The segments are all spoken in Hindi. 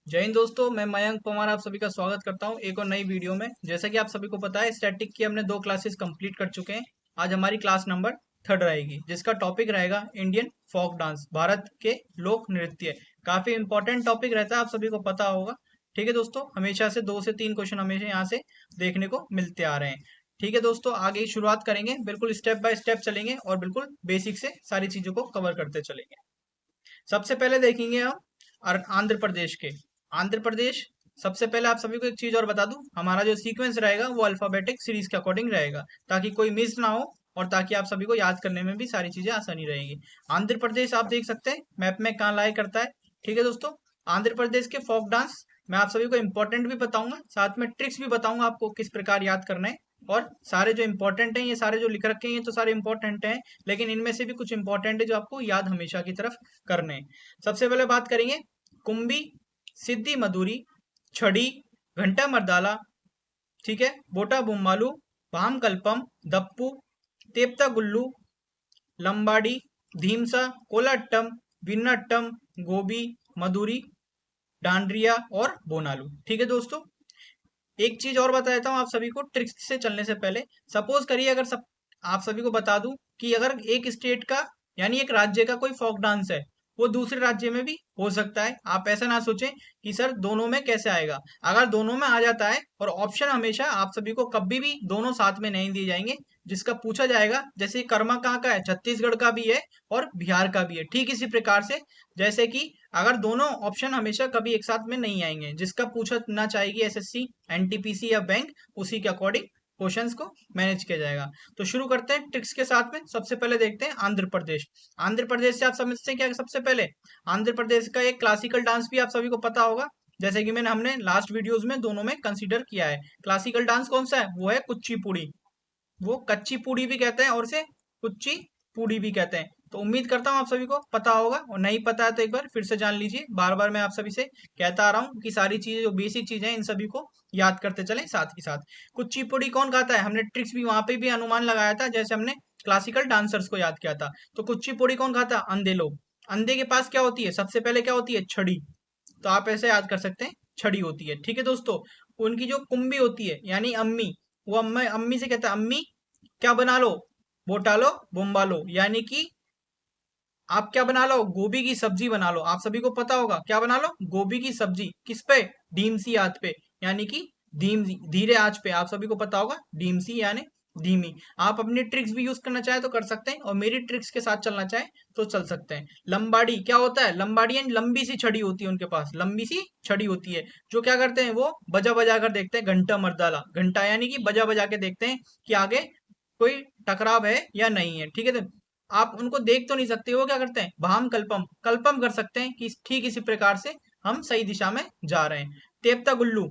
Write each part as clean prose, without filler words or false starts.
जय हिंद दोस्तों, मैं मयंक पवार आप सभी का स्वागत करता हूं एक और नई वीडियो में। जैसा कि आप सभी को पता है, स्टैटिक की हमने 2 क्लासेस कंप्लीट कर चुके हैं। आज हमारी क्लास नंबर 3 रहेगी, जिसका टॉपिक रहेगा इंडियन फोक डांस, भारत के लोक नृत्य। काफी इंपॉर्टेंट टॉपिक रहता है, आप सभी को पता होगा। ठीक है दोस्तों, हमेशा से 2 से 3 क्वेश्चन हमेशा यहाँ से देखने को मिलते आ रहे हैं। ठीक है दोस्तों, आगे की शुरुआत करेंगे, बिल्कुल स्टेप बाय स्टेप चलेंगे और बिल्कुल बेसिक से सारी चीजों को कवर करते चलेंगे। सबसे पहले देखेंगे हम आंध्र प्रदेश के। आंध्र प्रदेश, सबसे पहले आप सभी को एक चीज और बता दूं, हमारा जो सीक्वेंस रहेगा वो अल्फाबेटिक सीरीज के अकॉर्डिंग रहेगा, ताकि कोई मिस ना हो और ताकि आप सभी को याद करने में भी सारी चीजें आसानी रहेगी। आंध्र प्रदेश आप देख सकते हैं मैप में कहाँ लाया करता है। ठीक है दोस्तों, आंध्र प्रदेश के फोक डांस मैं आप सभी को इम्पोर्टेंट भी बताऊंगा, साथ में ट्रिक्स भी बताऊंगा आपको किस प्रकार याद करना है। और सारे जो इंपॉर्टेंट हैं, ये सारे जो लिख रखे हैं ये तो सारे इंपॉर्टेंट हैं, लेकिन इनमें से भी कुछ इंपॉर्टेंट है जो आपको याद हमेशा की तरफ करने हैं। सबसे पहले बात करेंगे कुंभी, सिद्धि मधुरी, छड़ी, घंटा मर्दाला, ठीक है, बोटा बुम्मालू, भाम कल्पम, दप्पू, तेप्ता गुल्लू, लंबाड़ी, धीमसा, कोलाट्टम, विन्नाट्टम, गोबी, मधुरी, डांड्रिया और बोनालू। ठीक है दोस्तों, एक चीज और बता देता हूँ आप सभी को ट्रिक्स से चलने से पहले। सपोज करिए, अगर सब आप सभी को बता दूं कि अगर एक स्टेट का यानी एक राज्य का कोई फोक डांस है, वो दूसरे राज्य में भी हो सकता है। आप ऐसा ना सोचें कि सर दोनों में कैसे आएगा। अगर दोनों में आ जाता है, और ऑप्शन हमेशा आप सभी को कभी भी दोनों साथ में नहीं दिए जाएंगे, जिसका पूछा जाएगा, जैसे कर्मा कहाँ का है, छत्तीसगढ़ का भी है और बिहार का भी है। ठीक इसी प्रकार से, जैसे कि अगर दोनों ऑप्शन हमेशा कभी एक साथ में नहीं आएंगे, जिसका पूछा ना चाहेगी एसएससी, एनटीपीसी या बैंक, उसी के अकॉर्डिंग क्वेश्चंस को मैनेज किया जाएगा। तो शुरू करते हैं ट्रिक्स के साथ में। सबसे पहले देखते हैं आंध्र प्रदेश। आंध्र प्रदेश से आप समझते हैं क्या, सबसे पहले आंध्र प्रदेश का एक क्लासिकल डांस भी आप सभी को पता होगा, जैसे कि हमने लास्ट वीडियोस में दोनों में कंसीडर किया है। क्लासिकल डांस कौन सा है, वो है कुचिपुड़ी। वो कच्ची पूड़ी भी कहते हैं और उसे कुच्ची पूड़ी भी कहते हैं। तो उम्मीद करता हूँ आप सभी को पता होगा, और नहीं पता है तो एक बार फिर से जान लीजिए। बार बार मैं आप सभी से कहता आ रहा हूँ कि सारी चीजें जो बेसिक चीजें हैं, इन सभी को याद करते चलें साथ ही साथ। कुच्ची पूड़ी कौन खाता है, हमने ट्रिक्स भी वहां पे भी अनुमान लगाया था, जैसे हमने क्लासिकल डांसर्स को याद किया था। तो कुच्ची पूड़ी कौन खाता है, अंधे लोग। अंधे के पास क्या होती है, सबसे पहले क्या होती है, छड़ी। तो आप ऐसे याद कर सकते हैं, छड़ी होती है। ठीक है दोस्तों, उनकी जो कुंभी होती है यानी अम्मी, वो अम्मी अम्मी से कहता है, अम्मी क्या बना लो, बोटा लो, बुम्बा लो, यानी कि आप क्या बना लो, गोभी की सब्जी बना लो। आप सभी को पता होगा क्या बना लो, गोभी की सब्जी। किस पे, धीमसी आंच पे, यानी कि धीरे आंच पे। आप सभी को पता होगा धीमसी यानी धीमी। आप अपनी ट्रिक्स भी यूज करना चाहे तो कर सकते हैं, और मेरी ट्रिक्स के साथ चलना चाहे तो चल सकते हैं। लंबाड़ी क्या होता है, लंबाड़ी यानी लंबी सी छड़ी होती है, उनके पास लंबी सी छड़ी होती है। जो क्या करते हैं, वो बजा बजा कर देखते हैं, घंटा मर्दाला, घंटा यानी कि बजा बजा के देखते हैं कि आगे कोई टकराव है या नहीं है। ठीक है, तो आप उनको देख तो नहीं सकते, वो क्या करते हैं, भाम कल्पम, कल्पम कर सकते हैं कि ठीक इसी प्रकार से हम सही दिशा में जा रहे हैं। तेप्ता गुल्लू,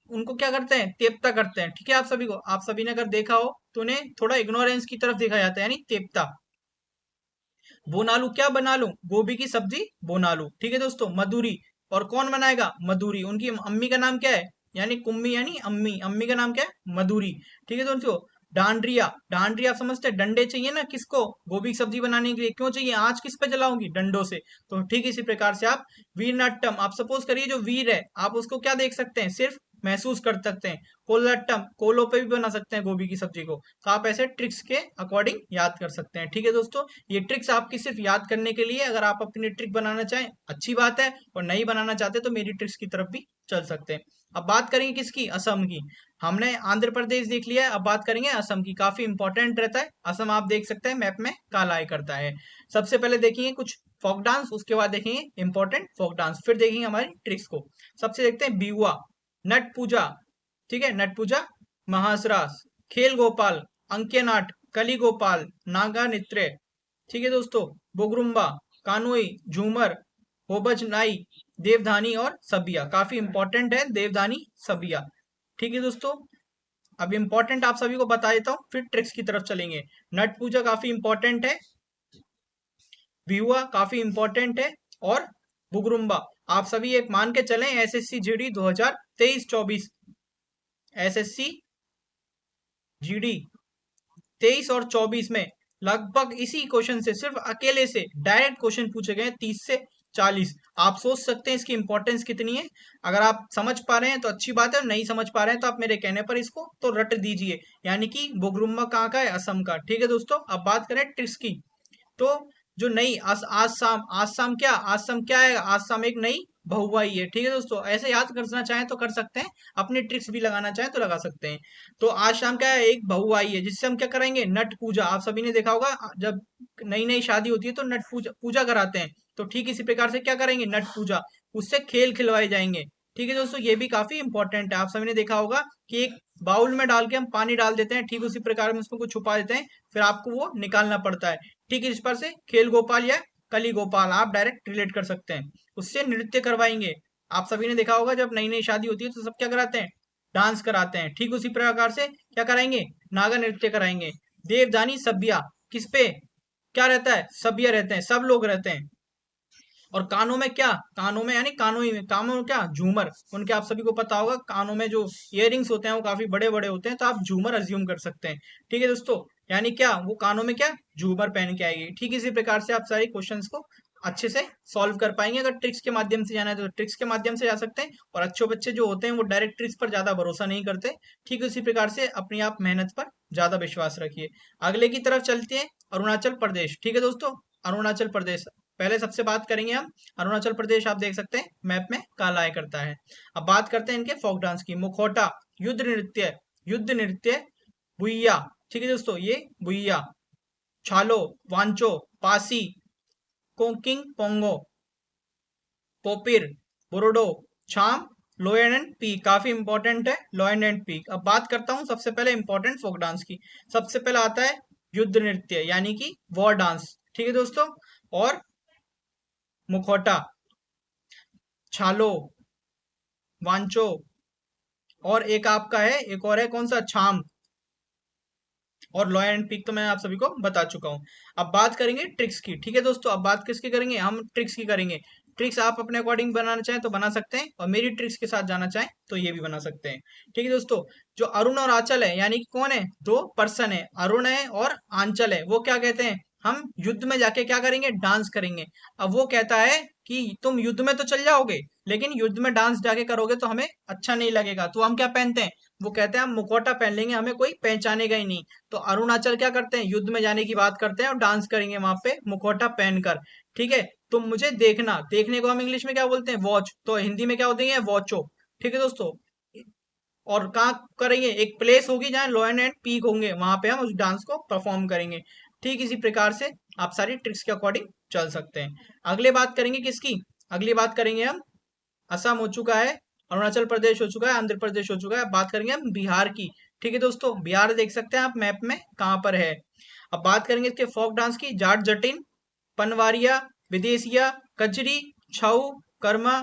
उनको क्या करते हैं, तेप्ता करते हैं। ठीक है, आप सभी को, आप सभी ने अगर देखा हो तो उन्हें थोड़ा इग्नोरेंस की तरफ देखा जाता है, यानी तेप्ता। बोनालू क्या बना लूं, गोभी की सब्जी बोनालू। ठीक है दोस्तों, मधुरी, और कौन बनाएगा, मधुरी, उनकी अम्मी का नाम क्या है, यानी कुम्मी यानी अम्मी, अम्मी का नाम क्या है, मधुरी। ठीक है दोस्तों, डांडरिया, डांडरिया आप समझते हैं, डंडे चाहिए ना किसको, गोभी की सब्जी बनाने के लिए। क्यों चाहिए, आँच किस पे जलाऊंगी, डंडों से। तो ठीक इसी प्रकार से आप वीर नाट्यम, आप सपोज करिए जो वीर है, आप उसको क्या देख सकते हैं, सिर्फ महसूस कर सकते हैं। कोलाट्टम, कोलो पे भी बना सकते हैं गोभी की सब्जी को। तो आप ऐसे ट्रिक्स के अकॉर्डिंग याद कर सकते हैं। ठीक है दोस्तों, ये ट्रिक्स आपकी सिर्फ याद करने के लिए। अगर आप अपनी ट्रिक बनाना चाहें अच्छी बात है, और नहीं बनाना चाहते तो मेरी ट्रिक्स की तरफ भी चल सकते हैं। अब बात करेंगे किसकी, असम की। हमने आंध्र प्रदेश देख लिया है, अब बात करेंगे असम की। काफी इंपॉर्टेंट रहता है असम, आप देख सकते हैं मैप में काला आई करता है। सबसे पहले देखेंगे कुछ फोक डांस, उसके बाद देखेंगे इंपॉर्टेंट फोक डांस, फिर देखेंगे हमारी ट्रिक्स को। सबसे देखते हैं बिहुआ, नट पूजा, ठीक है, नट पूजा, महासरास, खेल गोपाल, अंक्य नाट, कली गोपाल, नागा नृत्य। ठीक है दोस्तों, बोगरुम्बा, कानोई, झूमर, होबज नाई, देवधानी और सबिया। काफी इंपॉर्टेंट है देवधानी, सबिया। ठीक है दोस्तों, अब इंपॉर्टेंट आप सभी को बता देता हूँ, फिर ट्रिक्स की तरफ चलेंगे। नट पूजा काफी इंपॉर्टेंट है, विहुआ काफी इंपॉर्टेंट है, और बुगरुम्बा। आप सभी एक मान के चलें, एसएससी जीडी 2023-24, एसएससी जीडी 23 और 24 में लगभग इसी क्वेश्चन से, सिर्फ अकेले से डायरेक्ट क्वेश्चन पूछे गए 30 से 40। आप सोच सकते हैं इसकी इंपॉर्टेंस कितनी है। अगर आप समझ पा रहे हैं तो अच्छी बात है, नहीं समझ पा रहे हैं तो आप मेरे कहने पर इसको तो रट दीजिए। यानी कि बोगरुम्बा कहाँ का है, असम का। ठीक है दोस्तों, अब बात करें ट्रिक्स की। तो जो नई आज शाम क्या है, आज शाम एक नई बहुआई है। ठीक है दोस्तों, ऐसे याद करना चाहें तो कर सकते हैं, अपनी ट्रिक्स भी लगाना चाहें तो लगा सकते हैं। तो आज शाम क्या है, एक बहुआई है, जिससे हम क्या करेंगे, नट पूजा। आप सभी ने देखा होगा, जब नई नई शादी होती है तो नट पूजा पूजा कराते हैं। तो ठीक इसी प्रकार से क्या करेंगे, नट पूजा, उससे खेल खिलवाए जाएंगे। ठीक है दोस्तों, ये भी काफी इंपॉर्टेंट है। आप सभी ने देखा होगा कि एक बाउल में डाल के हम पानी डाल देते हैं, ठीक उसी प्रकार में उसको कुछ छुपा देते हैं, फिर आपको वो निकालना पड़ता है। ठीक है, इस पर से खेल गोपाल या कली गोपाल आप डायरेक्ट रिलेट कर सकते हैं। उससे नृत्य करवाएंगे। आप सभी ने देखा होगा, जब नई नई शादी होती है तो सब क्या कराते हैं, डांस कराते हैं। ठीक उसी प्रकार से क्या कराएंगे, नागा नृत्य कराएंगे। देवदानी सभ्या, किस पे क्या रहता है, सभ्य रहते हैं, सब लोग रहते हैं। और कानों में क्या, कानों में यानी कानों ही में, कानों में क्या, झूमर। उनके आप सभी को पता होगा, कानों में जो इयररिंग्स होते हैं वो काफी बड़े बड़े होते हैं, तो आप झूमर अज्यूम कर सकते हैं। ठीक है दोस्तों, यानी क्या, वो कानों में क्या, झूमर पहन के आएगी। ठीक इसी प्रकार से आप सारे क्वेश्चंस को अच्छे से सॉल्व कर पाएंगे। अगर ट्रिक्स के माध्यम से जाना है तो ट्रिक्स के माध्यम से जा सकते हैं, और अच्छे बच्चे जो होते हैं वो डायरेक्ट ट्रिक्स पर ज्यादा भरोसा नहीं करते। ठीक उसी प्रकार से अपनी आप मेहनत पर ज्यादा विश्वास रखिए। अगले की तरफ चलते हैं, अरुणाचल प्रदेश। ठीक है दोस्तों, अरुणाचल प्रदेश, पहले सबसे बात करेंगे हम। अरुणाचल प्रदेश आप देख सकते हैं मैप में कहाँ लाया करता है। अब बात करते हैं इनके फोक डांस की। मुखौटा, युद्ध नृत्य, युद्ध नृत्य, बुइया। ठीक है दोस्तों, ये Buiya, Chalo, Wancho, Pasi, Kongki Ponung, Popir, Bardo, Chham, lion and peacock. काफी इंपॉर्टेंट है लोयन एंड पीक। अब बात करता हूँ सबसे पहले इंपॉर्टेंट फोक डांस की। सबसे पहले आता है युद्ध नृत्य यानी कि वॉर डांस। ठीक है दोस्तों, और मुखौटा, छालो, वांचो, और एक आपका है, एक और है, कौन सा, छाम, और लॉय एंड पिक तो मैं आप सभी को बता चुका हूँ। अब बात करेंगे ट्रिक्स की। ठीक है दोस्तों, अब बात किसकी करेंगे, हम ट्रिक्स की करेंगे। ट्रिक्स आप अपने अकॉर्डिंग बनाना चाहें तो बना सकते हैं, और मेरी ट्रिक्स के साथ जाना चाहें तो ये भी बना सकते हैं। ठीक है दोस्तों, जो अरुण और आंचल है, यानी कि कौन है, दो पर्सन है, अरुण है और आंचल है, वो क्या कहते हैं, हम युद्ध में जाके क्या करेंगे, डांस करेंगे। अब वो कहता है कि तुम युद्ध में तो चल जाओगे, लेकिन युद्ध में डांस जाके करोगे तो हमें अच्छा नहीं लगेगा, तो हम क्या पहनते हैं, वो कहते हैं हम मुखौटा पहन लेंगे, हमें कोई पहचानेगा ही नहीं। तो अरुणाचल क्या करते हैं, युद्ध में जाने की बात करते हैं और डांस करेंगे वहां पे मुखौटा पहनकर। ठीक है, तुम मुझे देखना, देखने को हम इंग्लिश में क्या बोलते हैं, वॉच, तो हिंदी में क्या होते हैं, वॉचो। ठीक है दोस्तों, और कहाँ करेंगे, एक प्लेस होगी जहाँ लॉयन एंड पीक होंगे, वहां पे हम उस डांस को परफॉर्म करेंगे। ठीक इसी प्रकार से आप सारी ट्रिक्स के अकॉर्डिंग चल सकते हैं। अगले बात करेंगे किसकी, अगली बात करेंगे हम, असम हो चुका है, अरुणाचल प्रदेश हो चुका है, आंध्र प्रदेश हो चुका है। अब बात करेंगे हम बिहार की। ठीक है दोस्तों, बिहार देख सकते हैं आप मैप में कहाँ पर है। अब बात करेंगे इसके फोक डांस की। जाट जटिन, पनवारिया, विदेशिया, कजरी, छऊ, कर्मा,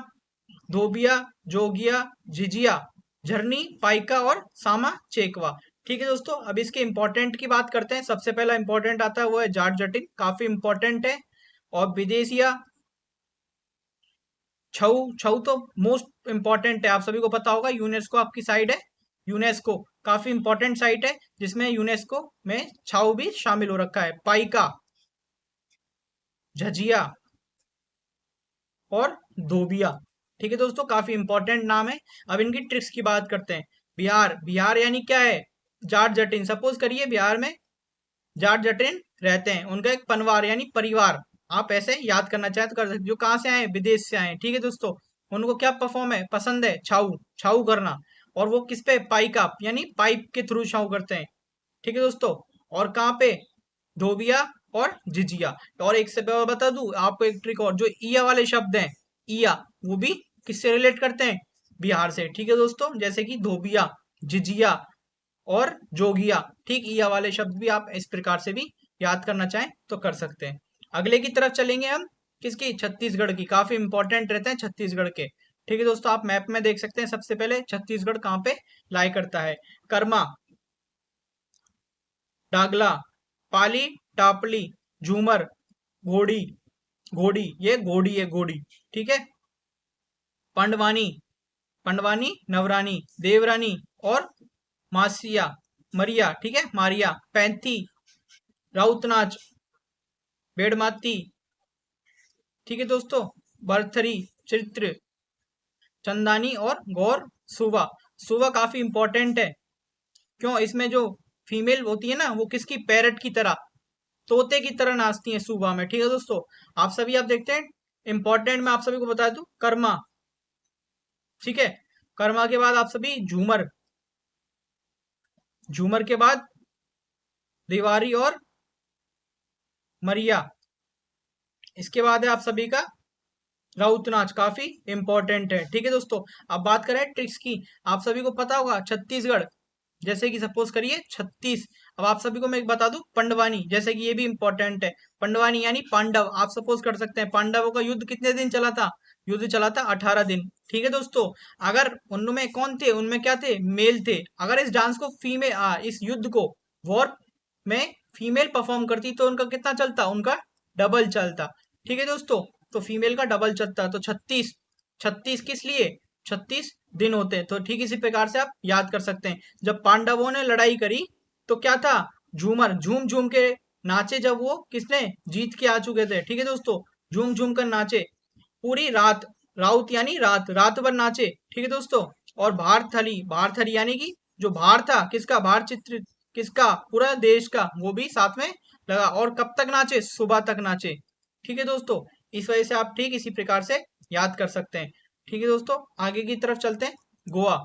धोबिया, जोगिया, झिझिया, झरनी, पाइका और सामा चेकवा। ठीक है दोस्तों, अब इसके इंपॉर्टेंट की बात करते हैं। सबसे पहला इंपॉर्टेंट आता है वो है जाट जटिन, काफी इंपॉर्टेंट है। और विदेशिया, छऊ, छऊ तो मोस्ट इंपॉर्टेंट है, आप सभी को पता होगा, यूनेस्को आपकी साइड है। यूनेस्को काफी इंपॉर्टेंट साइट है, जिसमें यूनेस्को में छाऊ भी शामिल हो रखा है। पाइका, झझिया और धोबिया। ठीक है दोस्तों, काफी इंपॉर्टेंट नाम है। अब इनकी ट्रिक्स की बात करते हैं। बिहार, बिहार यानी क्या है, जाट जटिन। सपोज करिए बिहार में जाट जटिन रहते हैं, उनका एक पनवार यानी परिवार, आप ऐसे याद करना चाहें तो कर सकते, जो कहाँ से आए, विदेश से आए। ठीक है दोस्तों, उनको क्या परफॉर्म है, पसंद है, छाऊ, छाऊ करना। और वो किस पे, पाइका यानी पाइप के थ्रू छाऊ करते हैं। ठीक है दोस्तों, और कहाँ पे, धोबिया और झिझिया। और एक से मैं बता दूं आपको एक ट्रिक और, जो ईया वाले शब्द हैं, ईया, वो भी किससे रिलेट करते हैं, बिहार से। ठीक है दोस्तों, जैसे कि धोबिया, झिझिया और जोगिया। ठीक, ईया वाले शब्द भी आप इस प्रकार से भी याद करना चाहें तो कर सकते हैं। अगले की तरफ चलेंगे हम, किसकी, छत्तीसगढ़ की। काफी इंपॉर्टेंट रहते हैं छत्तीसगढ़ के। ठीक है दोस्तों, आप मैप में देख सकते हैं, सबसे पहले छत्तीसगढ़ कहाँ पे लाई करता है। कर्मा, डागला, पाली, टापली, झूमर, घोड़ी, घोड़ी, ये घोड़ी है, घोड़ी। ठीक है, पंडवानी, पंडवानी, नवरानी, देवरानी और मासिया, मरिया। ठीक है, मारिया, पैंथी, राउतनाच, बेड़माती। ठीक है दोस्तों, बर्थरी, चित्र, चंदानी और गौर सुबा। सुबा काफी इंपॉर्टेंट है। क्यों? इसमें जो फीमेल होती है ना, वो किसकी, पैरट की तरह, तोते की तरह नाचती है सुबह में। ठीक है दोस्तों, आप देखते हैं। इंपॉर्टेंट मैं आप सभी को बता दूं, कर्मा। ठीक है, कर्मा के बाद आप सभी झूमर, झूमर के बाद दिवारी और मरिया। इसके बाद है आप सभी का राउत नाच, काफी इंपॉर्टेंट है। ठीक है दोस्तों, अब बात करें ट्रिक्स की। आप सभी को पता होगा छत्तीसगढ़, जैसे कि सपोज करिए 36। अब आप सभी को मैं एक बता दूं, पंडवानी, जैसे कि ये भी इंपॉर्टेंट है। पंडवानी यानी पांडव। आप सपोज कर सकते हैं पांडवों का युद्ध कितने दिन चला था? युद्ध चला था 18 दिन। ठीक है दोस्तों, अगर उनमें कौन थे, उनमें क्या थे, मेल थे। अगर इस डांस को फीमेल, इस युद्ध को वॉर में फीमेल परफॉर्म करती तो उनका कितना चलता, उनका डबल चलता। ठीक है दोस्तों, तो फीमेल का डबल चलता है। तो 36, 36 किस लिए, 36 दिन होते हैं। तो ठीक इसी प्रकार से आप याद कर सकते हैं। जब पांडवों ने लड़ाई करी तो क्या था, झूमर, झूम झूम के नाचे। जब वो किसने जीत के आ चुके थे, ठीक है दोस्तों, झूम झूम कर नाचे पूरी रात। राउत यानी रात, रात भर नाचे। ठीक है दोस्तों, और भारथली, भारथली यानी कि जो भार था, किसका भार, चित्र, किसका, पूरा देश का, वो भी साथ में लगा। और कब तक नाचे, सुबह तक नाचे। ठीक है दोस्तों, इस वजह से आप ठीक इसी प्रकार से याद कर सकते हैं। ठीक है दोस्तों, आगे की तरफ चलते हैं। गोवा,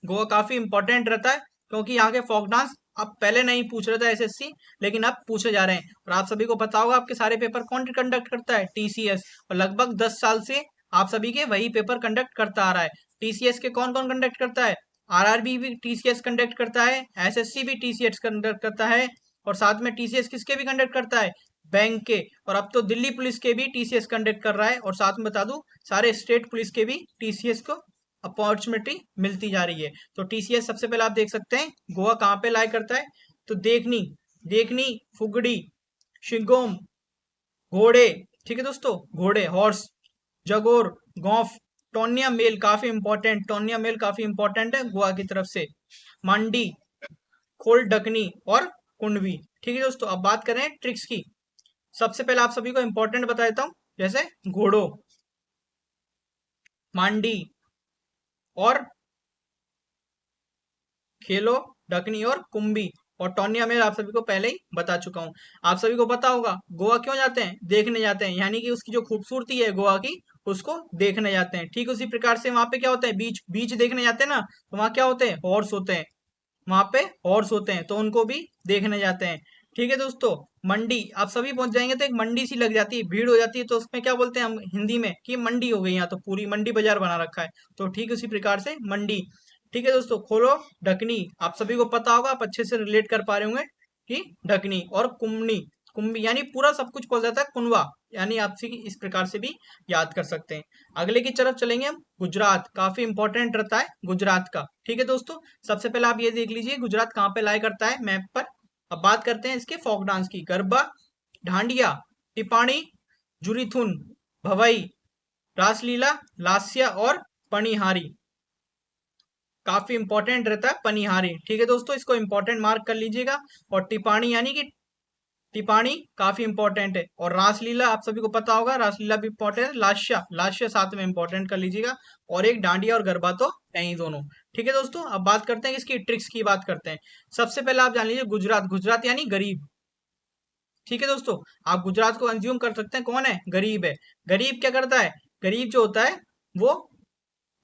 गोवा काफी इंपॉर्टेंट रहता है, क्योंकि यहाँ के फोक डांस अब पहले नहीं पूछ रहे थे एसएससी, लेकिन अब पूछे जा रहे हैं। और आप सभी को पता होगा आपके सारे पेपर कौन कंडक्ट करता है, टीसीएस। और लगभग 10 साल से आप सभी के वही पेपर कंडक्ट करता आ रहा है। टीसीएस के कौन कौन कंडक्ट करता है? आरआरबी भी टीसीएस कंडक्ट करता है, एसएससी भी टीसीएस कंडक्ट करता है, और साथ में टीसीएस किसके भी कंडक्ट करता है, बैंक के। और अब तो दिल्ली पुलिस के भी टीसीएस कंडक्ट कर रहा है। और साथ में बता दूं, सारे स्टेट पुलिस के भी टीसीएस को अपॉर्चुनिटी मिलती जा रही है। तो टीसीएस सबसे पहले आप देख सकते हैं गोवा कहाँ पे लाई करता है। तो देखनी, देखनी, फुगड़ी, शिगोम, घोड़े। ठीक है दोस्तों, घोड़े, हॉर्स, जगोर, गौफ, टोनिया मेल काफी इंपॉर्टेंट, टोनिया मेल काफी इंपॉर्टेंट है गोवा की तरफ से। मांडी, खोल डकनी और कुंडवी। ठीक है दोस्तों, अब बात करें ट्रिक्स की। सबसे पहले आप सभी को इंपॉर्टेंट बता देता हूँ, जैसे घोड़ो, मांडी और खेलो, डकनी और कुंभी। और टोनिया में आप सभी को पहले ही बता चुका हूँ। आप सभी को पता होगा गोवा क्यों जाते हैं, देखने जाते हैं, यानी कि उसकी जो खूबसूरती है गोवा की, उसको देखने जाते हैं। ठीक उसी प्रकार से वहां पे क्या होता है, बीच, बीच देखने जाते हैं ना, तो वहां क्या होते हैं, हॉर्स होते हैं। वहां पे हॉर्स होते हैं, तो उनको भी देखने जाते हैं। ठीक है दोस्तों, मंडी, आप सभी पहुंच जाएंगे तो एक मंडी सी लग जाती है, भीड़ हो जाती है, तो उसमें क्या बोलते हैं हम हिंदी में, कि मंडी हो गई, यहाँ तो पूरी मंडी बाजार बना रखा है। तो ठीक उसी प्रकार से मंडी। ठीक है दोस्तों, खोलो ढकनी, आप सभी को पता होगा, आप अच्छे से रिलेट कर पा रहे होंगे कि ढकनी। और कुमनी, कुंभी यानी पूरा सब कुछ पहुंच जाता है, कुनवा, यानी आपसे इस प्रकार से भी याद कर सकते हैं। अगले की तरफ चलेंगे हम, गुजरात काफी इंपॉर्टेंट रहता है गुजरात का। ठीक है दोस्तों, सबसे पहले आप ये देख लीजिए गुजरात कहाँ पे लाई करता है मैप पर। अब बात करते हैं इसके फोक डांस की। गरबा, ढांडिया, टिपाणी, जुरीथुन, भवई, रासलीला, लास्या और पनिहारी। काफी इंपॉर्टेंट रहता है पनिहारी। ठीक है दोस्तों, इसको इंपॉर्टेंट मार्क कर लीजिएगा। और टिपाणी यानी कि टिपाणी काफी इंपॉर्टेंट है। और रासलीला आप सभी को पता होगा, रासलीला भी इंपॉर्टेंट है। लास्या, लास्या साथ में इंपॉर्टेंट कर लीजिएगा। और एक डांडिया और गरबा तो है ही दोनों। ठीक है दोस्तों, अब बात करते हैं इसकी ट्रिक्स की, बात करते हैं। सबसे पहले आप जान लीजिए गुजरात, गुजरात यानी गरीब। ठीक है दोस्तों, आप गुजरात को कंज्यूम कर सकते हैं, कौन है, गरीब है। गरीब क्या करता है, गरीब जो होता है वो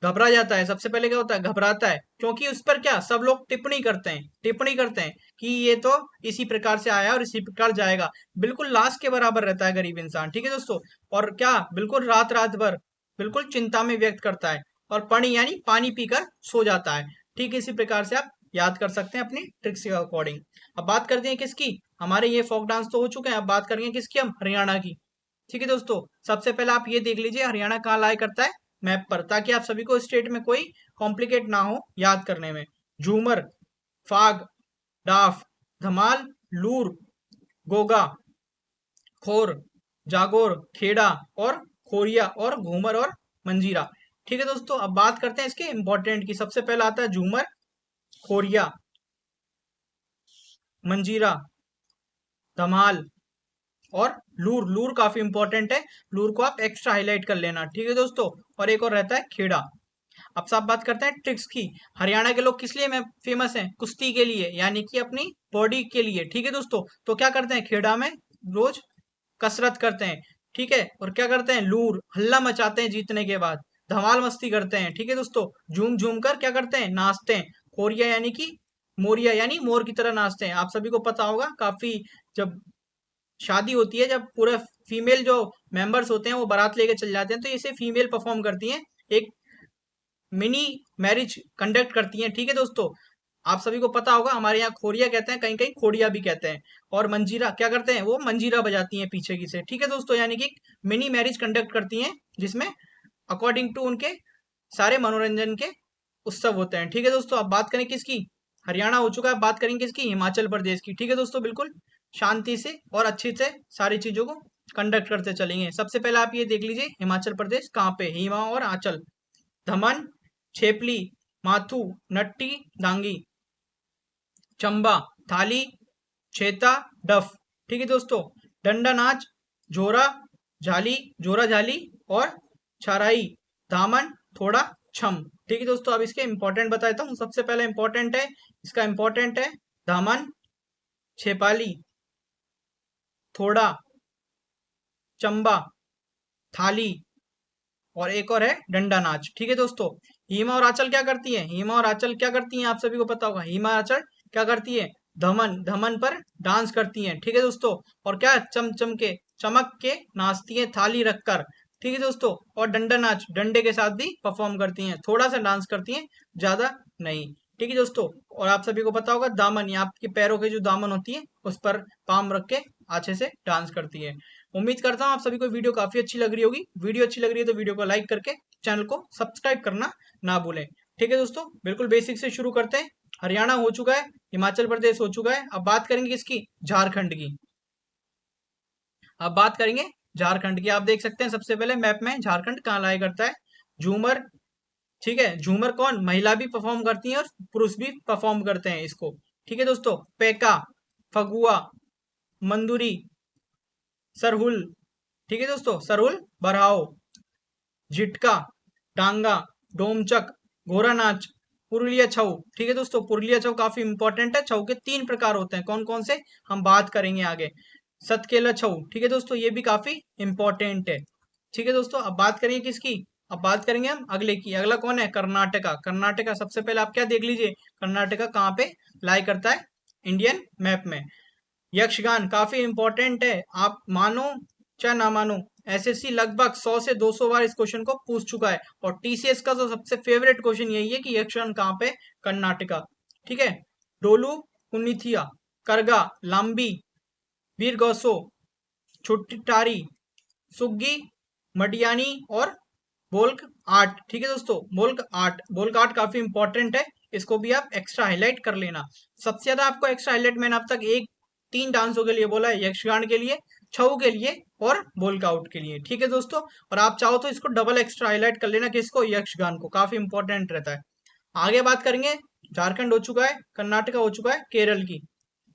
घबरा जाता है। सबसे पहले क्या होता है, घबराता है, क्योंकि उस पर क्या, सब लोग टिप्पणी करते हैं, टिप्पणी करते हैं कि ये तो इसी प्रकार से आया और इसी प्रकार जाएगा। बिल्कुल लाश के बराबर रहता है गरीब इंसान। ठीक है दोस्तों, और क्या, बिल्कुल रात रात भर बिल्कुल चिंता में व्यक्त करता है। और पानी यानी पानी पीकर सो जाता है। ठीक इसी प्रकार से आप याद कर सकते हैं अपनी ट्रिक्स के अकॉर्डिंग। अब बात करते हैं किसकी, हमारे ये फोक डांस तो हो चुके हैं, अब बात करेंगे किसकी, हम हरियाणा की। ठीक है दोस्तों, सबसे पहले आप ये देख लीजिए हरियाणा कहाँ लाई करता है मैप पर, ताकि आप सभी को स्टेट में कोई कॉम्प्लिकेट ना हो याद करने में। झूमर, फाग, डाफ, धमाल, लूर, गोगा, खोर, जागोर, खेड़ा और खोरिया और घूमर और मंजीरा। ठीक है दोस्तों, अब बात करते हैं इसके इंपॉर्टेंट की। सबसे पहला आता है झूमर, खोरिया, मंजीरा, धमाल और लूर, लूर काफी इंपॉर्टेंट है, लूर को आप एक्स्ट्रा हाईलाइट कर लेना, ठीक है दोस्तों। और एक और रहता है खेड़ा। अब सब बात करते हैं ट्रिक्स की। हरियाणा के लोग किस लिए में फेमस हैं? कुश्ती के लिए, यानी कि अपनी बॉडी के लिए, ठीक है दोस्तों। तो क्या करते हैं खेड़ा में? रोज कसरत करते हैं, ठीक है। और क्या करते हैं? लूर, हल्ला मचाते हैं जीतने के बाद, धमाल मस्ती करते हैं, ठीक है दोस्तों। झूम झूम कर क्या करते हैं? नाचते हैं। कोरिया यानी कि मोरिया, यानी मोर की तरह नाचते हैं। आप सभी को पता होगा, काफी जब शादी होती है, जब पूरा फीमेल जो मेंबर्स होते हैं वो बारात लेके चल जाते हैं, तो इसे फीमेल परफॉर्म करती हैं, एक मिनी मैरिज कंडक्ट करती हैं, ठीक है दोस्तों। आप सभी को पता होगा, हमारे यहाँ खोरिया कहते हैं, कहीं कहीं खोड़िया भी कहते हैं। और मंजीरा क्या करते हैं? वो मंजीरा बजाती हैं पीछे की से, ठीक है दोस्तों। यानी कि मिनी मैरिज कंडक्ट करती हैं, जिसमें अकॉर्डिंग टू उनके सारे मनोरंजन के उत्सव होते हैं, ठीक है दोस्तों। अब बात करें किसकी? हरियाणा हो चुका है, बात करेंगे किसकी? हिमाचल प्रदेश की, ठीक है दोस्तों। बिल्कुल शांति से और अच्छे से सारी चीजों को कंडक्ट करते चलेंगे। सबसे पहले आप ये देख लीजिए, हिमाचल प्रदेश कहाँ पे? हिमा और आंचल, धमन, छेपली, माथू, नट्टी, दांगी, चंबा, थाली, छेता, डफ, ठीक है दोस्तों। डंडा नाच, जोरा, झाली, जोरा झाली और छराई, दामन, थोड़ा, छम, ठीक है दोस्तों। अब इसके इंपॉर्टेंट बता देता हूँ। सबसे पहले इंपॉर्टेंट है, इसका इंपॉर्टेंट है दामन, छेपाली, थोड़ा, चंबा, थाली और एक और है डंडा नाच, ठीक है दोस्तों। हिमा और आंचल क्या करती है? हिमा और आंचल क्या करती हैं? आप सभी को पता होगा, हिमा आंचल क्या करती है? धमन, धमन पर डांस करती हैं, ठीक है दोस्तों। और क्या? चम के, चमक के नाचती है थाली रखकर, ठीक है दोस्तों। और डंडा नाच, डंडे के साथ भी परफॉर्म करती हैं, थोड़ा सा डांस करती हैं, ज्यादा नहीं, ठीक है दोस्तों। और आप सभी को पता होगा दामन, ये आपके पैरों के जो दामन होती है उस पर पाम रख के अच्छे से डांस करती है। उम्मीद करता हूँ आप सभी को वीडियो काफी अच्छी लग रही होगी। वीडियो अच्छी लग रही है तो वीडियो को लाइक करके चैनल को सब्सक्राइब करना ना भूलें, ठीक है दोस्तों। बिल्कुल बेसिक से शुरू करते हैं। हरियाणा हो चुका है, हिमाचल प्रदेश हो चुका है, अब बात करेंगे किसकी? झारखंड की। अब बात करेंगे झारखंड की। आप देख सकते हैं सबसे पहले मैप में झारखंड कहाँ लाया करता है। झूमर, ठीक है। झूमर कौन? महिला भी परफॉर्म करती है और पुरुष भी परफॉर्म करते हैं इसको, ठीक है दोस्तों। पेका, फगुआ, मंदुरी, सरहुल, ठीक है दोस्तों। सरहुल, बरहाओ, झिटका, डांगा, डोमचक, घोड़ा नाच, पुरुलिया छऊ, ठीक है दोस्तों। पुरुलिया छऊ काफी इंपॉर्टेंट है। छऊ के 3 प्रकार होते हैं, कौन कौन से हम बात करेंगे आगे। सतकेला छऊ, ठीक है दोस्तों, ये भी काफी इंपॉर्टेंट है, ठीक है दोस्तों। अब बात करेंगे किसकी? अब बात करेंगे हम अगले की। अगला कौन है? कर्नाटका। कर्नाटका सबसे पहले आप क्या देख लीजिए, कर्नाटका कहाँ पे लाई करता है इंडियन मैप में। यक्षगान काफी इंपॉर्टेंट है, आप मानो चाहे ना मानो, एसएससी लगभग 100 से 200 बार इस क्वेश्चन को पूछ चुका है। और टीसीएस का तो सबसे फेवरेट क्वेश्चन यही है कि यक्षगान कहाँ पे? कर्नाटका, ठीक है। डोलू, कुन्निथिया, करगा, लांबी, वीरगोसो, छुट्टारी, सुग्गी, मडियानी और बोल्क आर्ट, ठीक है दोस्तों। बोल्क आर्ट, बोल्क आर्ट काफी इंपॉर्टेंट है, इसको भी आप एक्स्ट्रा हाईलाइट कर लेना। सबसे ज्यादा आपको एक्स्ट्रा हाईलाइट मैंने अब तक एक 3 डांसों के लिए बोला है, यक्षगान के लिए, छऊ के लिए और बोल्क आउट के लिए, ठीक है दोस्तों। और आप चाहो तो इसको डबल एक्स्ट्रा हाईलाइट कर लेना, किसको? यक्षगान को, काफी इंपॉर्टेंट रहता है। आगे बात करेंगे, झारखंड हो चुका है, कर्नाटका हो चुका है, केरल की,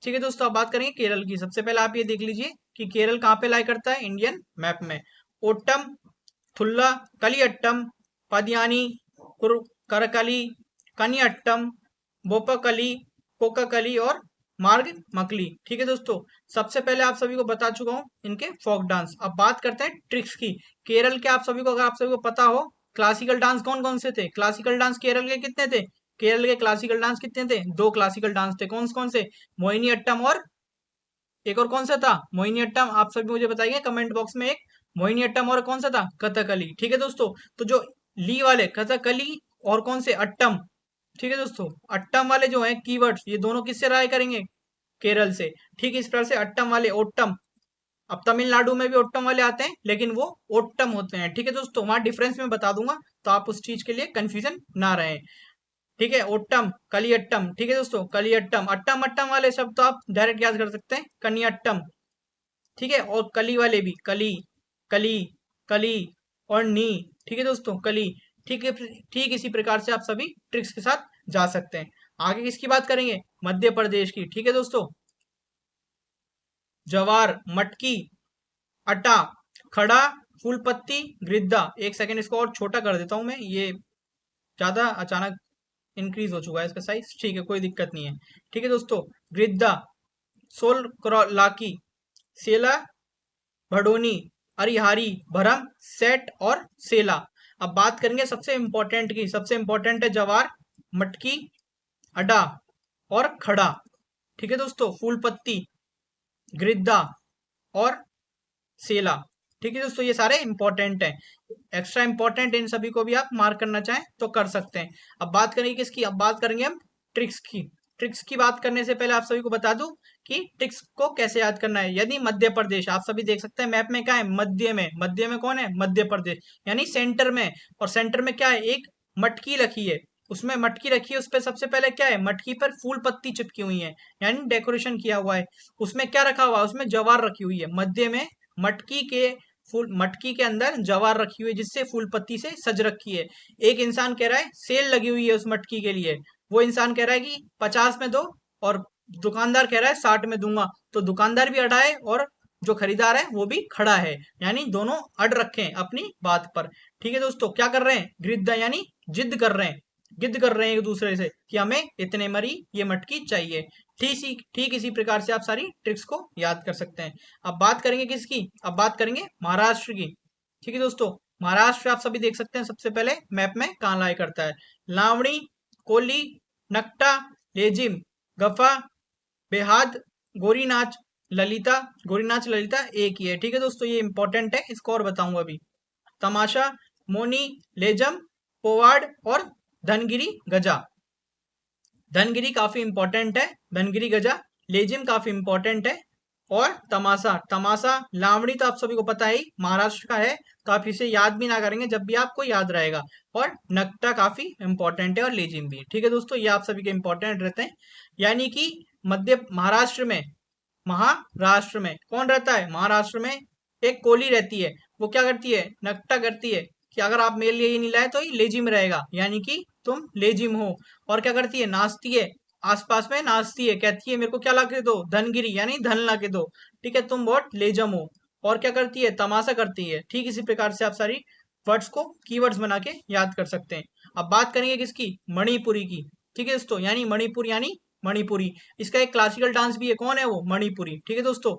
ठीक है दोस्तों। अब बात करेंगे केरल की। सबसे पहले आप ये देख लीजिए कि केरल कहाँ पे लाई करता है इंडियन मैप में। ओट्टम, थुल्ला, कलियट्टम, पदियानी, करकली, कनियट्टम, बोपकली, कोकाकली और मार्ग मकली, ठीक है दोस्तों। सबसे पहले आप सभी को बता चुका हूँ इनके फोक डांस। अब बात करते हैं ट्रिक्स की। केरल के आप सभी को, अगर आप सभी को पता हो, क्लासिकल डांस कौन कौन से थे? क्लासिकल डांस केरल के कितने थे? केरल के क्लासिकल डांस कितने थे? 2 क्लासिकल डांस थे, कौन कौन से? मोहिनी अट्टम और एक और कौन सा था? मोहिनी अट्टम। आप सभी मुझे बताइए कमेंट बॉक्स में, एक मोहिनी अट्टम और कौन सा था? कथकली, ठीक है दोस्तों। तो जो ली वाले कथकली और कौन से अट्टम, ठीक है दोस्तों, अट्टम वाले जो है कीवर्ड्स, ये दोनों किससे राय करेंगे? केरल से, ठीक है। इस प्रकार से अट्टम वाले ओट्टम, अब तमिलनाडु में भी ओट्टम वाले आते हैं, लेकिन वो ओट्टम होते हैं, ठीक है दोस्तों। वहां डिफरेंस में बता दूंगा, तो आप उस चीज के लिए कंफ्यूजन ना रहे, ठीक है। ओट्टम, कलियट्टम, ठीक है दोस्तों, कलियट्टम। अट्टम अट्टम वाले शब्द तो आप डायरेक्ट याद कर सकते हैं, कनियट्टम, ठीक है। और कली वाले भी, कली, कली, कली और नी, ठीक है दोस्तों, कली, ठीक है। ठीक इसी प्रकार से आप सभी ट्रिक्स के साथ जा सकते हैं। आगे किसकी बात करेंगे? मध्य प्रदेश की, ठीक है दोस्तों। जवार, मटकी, अटा, खड़ा, फूल पत्ती, गृद्दा। एक सेकंड इसको और छोटा कर देता हूं मैं, ये ज्यादा अचानक इंक्रीज हो चुका है इसका साइज। ठीक है, कोई दिक्कत नहीं है। ठीक है दोस्तों, गृद्दा, लाकी, सेला, भड़ोनी, अरिहारी, भरम, सेट और सेला। अब बात करेंगे सबसे इंपॉर्टेंट की। सबसे इंपॉर्टेंट है जवार, मटकी, अडा और खड़ा। ठीक है दोस्तों, फूल पत्ती, गृद्दा और सेला। ठीक है दोस्तों, ये सारे इंपॉर्टेंट हैं। एक्स्ट्रा इंपॉर्टेंट इन सभी को भी आप मार्क करना चाहें तो कर सकते हैं। अब बात करेंगे किसकी, अब बात करेंगे हम ट्रिक्स की। ट्रिक्स की बात करने से पहले आप सभी को बता दूं कि ट्रिक्स को कैसे याद करना है। यदि मध्य प्रदेश, आप सभी देख सकते हैं मैप में क्या है, मध्य में। मध्य में कौन है, मध्य प्रदेश, यानी सेंटर में। और सेंटर में क्या है, एक मटकी रखी है, उसमें मटकी रखी है, उस पर सबसे पहले क्या है, मटकी पर फूल पत्ती चिपकी हुई है, यानी डेकोरेशन किया हुआ है। उसमें क्या रखा हुआ है, उसमें जवार रखी हुई है। मध्य में मटकी के मटकी के अंदर जवार रखी हुई है, जिससे फूल पत्ती से सज रखी है। एक इंसान कह रहा है सेल लगी हुई है उस मटकी के लिए, वो इंसान कह रहा है कि 50 में दो, और दुकानदार कह रहा है 60 में दूंगा। तो दुकानदार भी अड़ा है और जो खरीदार है वो भी खड़ा है, यानी दोनों अड़ रखे हैं अपनी बात पर। ठीक है दोस्तों, क्या कर रहे हैं, गिद्ध यानी जिद कर रहे हैं, जिद कर रहे हैं एक दूसरे से कि हमें इतने मरी ये मटकी चाहिए। ठीक इसी प्रकार से आप सारी ट्रिक्स को याद कर सकते हैं। अब बात करेंगे किसकी, अब बात करेंगे महाराष्ट्र की। ठीक है दोस्तों, महाराष्ट्र आप सभी देख सकते हैं सबसे पहले मैप में कहाँ लाया करता है। लावणी, कोली, नकटा, लेजिम, गफा, बेहाद, गोरी नाच, ललिता। गोरी नाच ललिता एक ही है। ठीक है दोस्तों, ये इंपॉर्टेंट है, इसको और बताऊंगा अभी। तमाशा, मोनी, लेजम, पोवाड़ और धनगिरी गजा। धनगिरी काफी इंपॉर्टेंट है, धनगिरी गजा। लेजिम काफी इंपॉर्टेंट है। और तमाशा, तमाशा लावणी तो आप सभी को पता है ही, महाराष्ट्र का है, तो आप इसे याद भी ना करेंगे, जब भी आपको याद रहेगा। और नकटा काफी इंपॉर्टेंट है, और लेजिम भी। ठीक है दोस्तों, ये आप सभी के इंपॉर्टेंट रहते हैं। यानी कि महाराष्ट्र में कौन रहता है, महाराष्ट्र में एक कोली रहती है, वो क्या करती है, नकटा करती है कि अगर आप मेरे लिए ये नहीं लाए तो ये लेजिम रहेगा, यानी कि तुम लेजिम हो। और क्या करती है, नाचती है, आसपास में नाचती है, कहती है मेरे को क्या ला के दो, धनगिरी, यानी धन ला के दो। ठीक है, तुम बहुत लेजम हो। और क्या करती है, तमाशा करती है। ठीक इसी प्रकार से आप सारी वर्ड्स को कीवर्ड्स बना के याद कर सकते हैं। अब बात करेंगे किसकी, मणिपुरी की। ठीक है दोस्तों, यानी मणिपुर यानी मणिपुरी। इसका एक क्लासिकल डांस भी है, कौन है वो, मणिपुरी। ठीक है दोस्तों,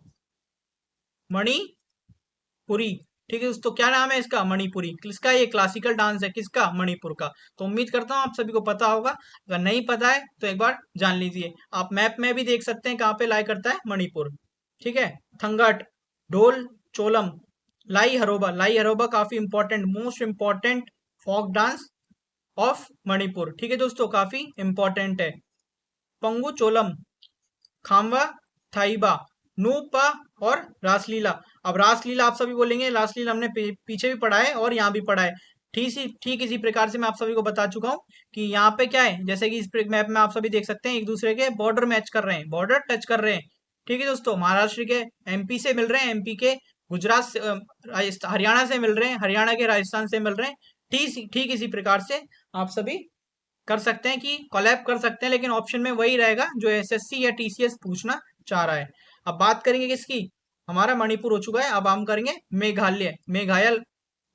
मणिपुरी। ठीक है दोस्तों, क्या नाम है इसका, मणिपुरी। किसका ये क्लासिकल डांस है, किसका, मणिपुर का। तो उम्मीद करता हूँ आप सभी को पता होगा। अगर नहीं पता है तो एक बार जान लीजिए। आप मैप में भी देख सकते हैं कहाँ पे लाई करता है, मणिपुर। ठीक है, थंगट, ढोल, चोलम, लाई हरोबा। लाई हरोबा काफी important, most important folk dance of Manipur. ठीक है दोस्तों, काफी इंपॉर्टेंट है। पंगु चोलम, खामवा, थाईबा, नूपा और रासलीला। अब रासलीला आप सभी बोलेंगे, रासलीला हमने पीछे भी पढ़ा है और यहाँ भी पढ़ा है। ठीक इसी प्रकार से मैं आप सभी को बता चुका हूँ कि यहाँ पे क्या है, जैसे कि इस मैप में आप सभी देख सकते हैं एक दूसरे के बॉर्डर मैच कर रहे हैं, बॉर्डर टच कर रहे हैं। ठीक है दोस्तों, महाराष्ट्र के एमपी से मिल रहे हैं, एमपी के गुजरात से, हरियाणा से मिल रहे हैं, हरियाणा के राजस्थान से मिल रहे हैं। ठीक इसी प्रकार से आप सभी कर सकते हैं कि कोलैब कर सकते हैं, लेकिन ऑप्शन में वही रहेगा जो एसएससी या टीसीएस पूछना चाह रहा है। अब बात करेंगे किसकी, हमारा मणिपुर हो चुका है, अब हम करेंगे मेघालय, मेघायल।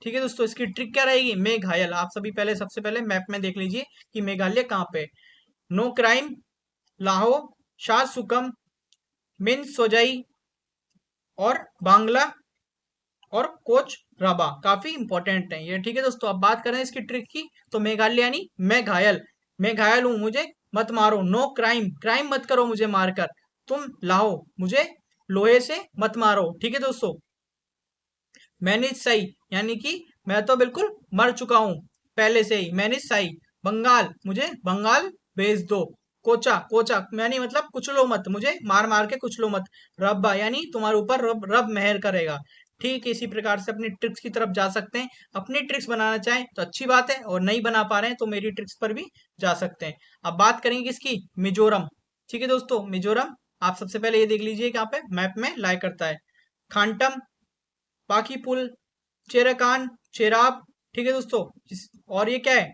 ठीक है दोस्तों, इसकी ट्रिक क्या रहेगी, मेघायल। आप सभी पहले सबसे पहले मैप में देख लीजिए कि मेघालय कहाँ पे। नो क्राइम, लाहो, शाह सुकम, मिन सोजाई और बांग्ला और कोच राबा काफी इंपॉर्टेंट है ये। ठीक है दोस्तों, अब बात करें इसकी ट्रिक की, तो मेघालय यानी मैं घायल हूं, मुझे मत मारो। नो क्राइम, क्राइम मत करो मुझे मारकर। तुम लाओ, मुझे लोहे से मत मारो। ठीक है दोस्तों, मैंने सही, यानी कि मैं तो बिल्कुल मर चुका हूं पहले से ही, मैंने सही। बंगाल, मुझे बंगाल भेज दो। कोचा, कोचा यानी मतलब कुचलो मत, मुझे मार मार के कुचलो मत। रब्बा यानी तुम्हारे ऊपर रब रब मेहर करेगा। ठीक इसी प्रकार से अपनी ट्रिक्स की तरफ जा सकते हैं। अपनी ट्रिक्स बनाना चाहें तो अच्छी बात है, और नहीं बना पा रहे हैं तो मेरी ट्रिक्स पर भी जा सकते हैं। अब बात करेंगे किसकी, मिजोरम। ठीक है दोस्तों, मिजोरम आप सबसे पहले ये देख लीजिए कि यहाँ पे मैप में लाया करता है। खांटम, पाकीपुल, चेराकान, चेराब। ठीक है दोस्तों, और ये क्या है,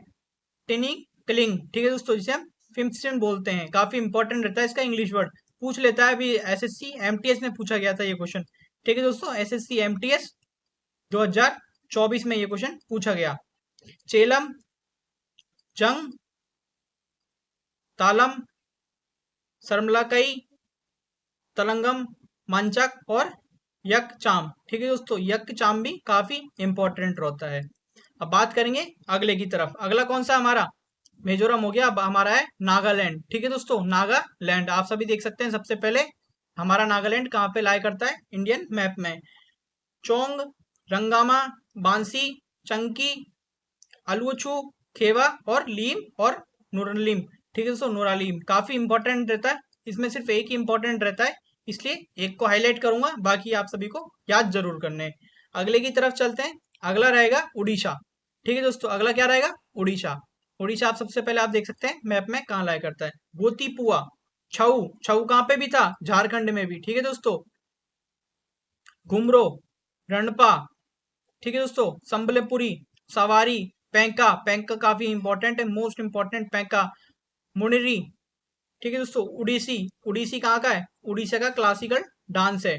टिनी क्लिंग। ठीक है दोस्तों, जिसे हम फिम्पस्टन बोलते हैं। काफी इंपॉर्टेंट रहता है इसका इंग्लिश वर्ड, पूछ लेता है। अभी एसएससी एमटीएस में पूछा गया था ये क्वेश्चन, ठीक है दोस्तों, SSC MTS 2024 में ये क्वेश्चन पूछा गया। चेलम, जंग, तालम, सरमलाकई, तलंगम, मंचक और यकचाम। ठीक है दोस्तों, यकचाम भी काफी इंपॉर्टेंट होता है। अब बात करेंगे अगले की तरफ। अगला कौन सा हमारा, मिजोरम हो गया। अब हमारा है नागालैंड। ठीक है दोस्तों, नागालैंड आप सभी देख सकते हैं। सबसे पहले हमारा नागालैंड कहाँ पे लाई करता है इंडियन मैप में। चोंग, रंगामा, बांसी, चंकी, अलुचू, खेवा और लीम और नुरलीम। ठीक है दोस्तों, नुरालीम काफी इंपॉर्टेंट रहता है। इसमें सिर्फ एक ही इंपॉर्टेंट रहता है, इसलिए एक को हाईलाइट करूंगा, बाकी आप सभी को याद जरूर करने हैं। अगले की तरफ चलते हैं। अगला रहेगा उड़ीसा। ठीक है दोस्तों, अगला क्या रहेगा, उड़ीसा। उड़ीसा आप सबसे पहले आप देख सकते हैं मैप में कहाँ लाया करता है। गोतीपुआ, छऊ, छऊ कहाँ पे भी था, झारखंड में भी। ठीक है दोस्तों, घुमरो, रणपा, ठीक है दोस्तों, संबलपुरी, सवारी, पैंका, पैंका काफी इंपॉर्टेंट है, मोस्ट इंपॉर्टेंट पैंका, मुनिरी। ठीक है दोस्तों, उड़ीसी, उड़ीसी कहाँ का है, उड़ीसा का क्लासिकल डांस है।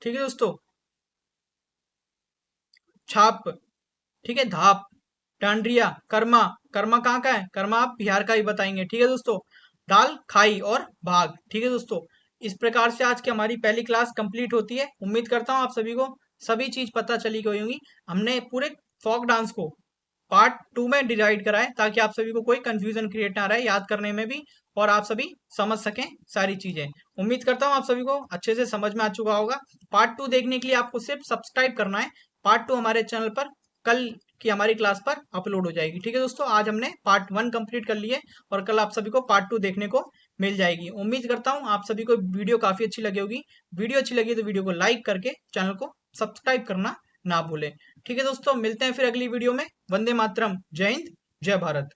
ठीक है दोस्तों, छाप, ठीक है, धाप, डांड्रिया, कर्मा, कर्मा कहाँ का है, कर्मा आप बिहार का ही बताएंगे। ठीक है दोस्तों, दाल, खाई और भाग। ठीक है दोस्तों, इस प्रकार से आज की हमारी पहली क्लास कंप्लीट होती है। उम्मीद करता हूँ आप सभी को सभी चीज पता चली गई होंगी। हमने पूरे फोक डांस को पार्ट 2 में डिवाइड करा है, ताकि आप सभी को कोई कंफ्यूजन क्रिएट ना रहे याद करने में भी, और आप सभी समझ सकें सारी चीजें। उम्मीद करता हूँ आप सभी को अच्छे से समझ में आ चुका होगा। पार्ट 2 देखने के लिए आपको सिर्फ सब्सक्राइब करना है। पार्ट 2 हमारे चैनल पर कल की हमारी क्लास पर अपलोड हो जाएगी। ठीक है दोस्तों, आज हमने पार्ट 1 कंप्लीट कर लिए और कल आप सभी को पार्ट 2 देखने को मिल जाएगी। उम्मीद करता हूँ आप सभी को वीडियो काफी अच्छी लगी होगी। वीडियो अच्छी लगी तो वीडियो को लाइक करके चैनल को सब्सक्राइब करना ना भूलें। ठीक है दोस्तों, मिलते हैं फिर अगली वीडियो में। वंदे मातरम, जय हिंद, जय भारत।